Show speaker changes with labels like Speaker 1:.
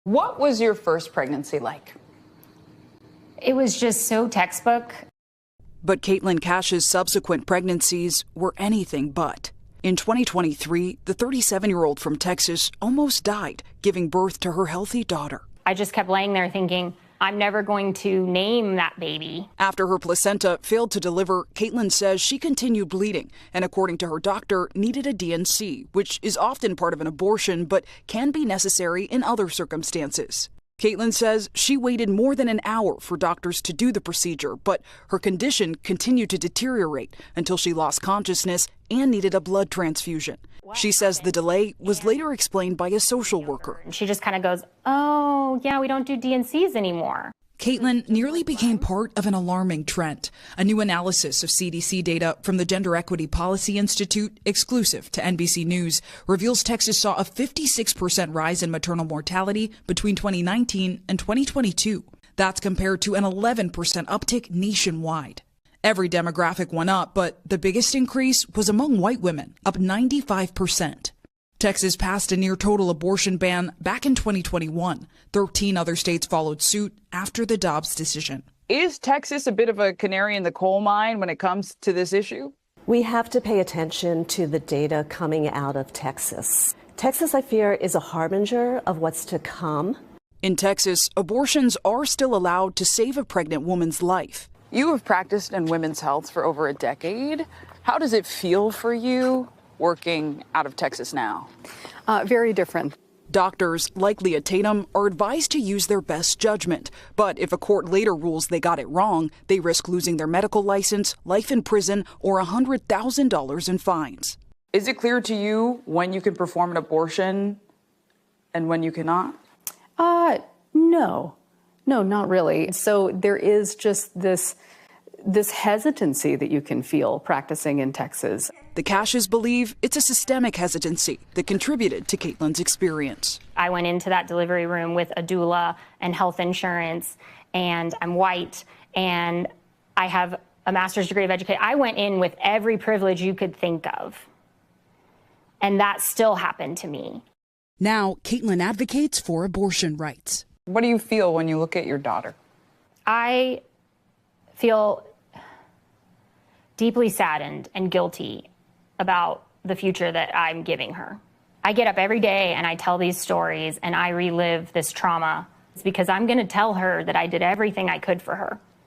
Speaker 1: What was your first pregnancy like?
Speaker 2: It was just so textbook.
Speaker 3: But Caitlin Cash's subsequent pregnancies were anything but. In 2023, the 37-year-old from Texas almost died, giving birth to her healthy daughter.
Speaker 2: I just kept laying there thinking, I'm never going to name that baby.
Speaker 3: After her placenta failed to deliver, Caitlin says she continued bleeding and, according to her doctor, needed a D&C, which is often part of an abortion but can be necessary in other circumstances. Caitlin says she waited more than an hour for doctors to do the procedure, but her condition continued to deteriorate until she lost consciousness and needed a blood transfusion. She says the delay was later explained by a social worker.
Speaker 2: She just kind of goes, oh, yeah, we don't do D&Cs anymore.
Speaker 3: Caitlin nearly became part of an alarming trend. A new analysis of CDC data from the Gender Equity Policy Institute, exclusive to NBC News, reveals Texas saw a 56% rise in maternal mortality between 2019 and 2022. That's compared to an 11% uptick nationwide. Every demographic went up, but the biggest increase was among white women, up 95%. Texas passed a near-total abortion ban back in 2021. 13 other states followed suit after the Dobbs decision.
Speaker 1: Is Texas a bit of a canary in the coal mine when it comes to this issue?
Speaker 4: We have to pay attention to the data coming out of Texas. Texas, I fear, is a harbinger of what's to come.
Speaker 3: In Texas, abortions are still allowed to save a pregnant woman's life.
Speaker 1: You have practiced in women's health for over a decade. How does it feel for you working out of Texas now?
Speaker 5: Very different.
Speaker 3: Doctors, like Leah Tatum, are advised to use their best judgment. But if a court later rules they got it wrong, they risk losing their medical license, life in prison, or $100,000 in fines.
Speaker 1: Is it clear to you when you can perform an abortion and when you cannot?
Speaker 5: No, not really. So there is just this hesitancy that you can feel practicing in Texas.
Speaker 3: The Cashes believe it's a systemic hesitancy that contributed to Caitlin's experience.
Speaker 2: I went into that delivery room with a doula and health insurance, and I'm white, and I have a master's degree of education. I went in with every privilege you could think of, and that still happened to me.
Speaker 3: Now, Caitlin advocates for abortion rights.
Speaker 1: What do you feel when you look at your daughter?
Speaker 2: I feel deeply saddened and guilty about the future that I'm giving her. I get up every day and I tell these stories and I relive this trauma. It's because I'm going to tell her that I did everything I could for her.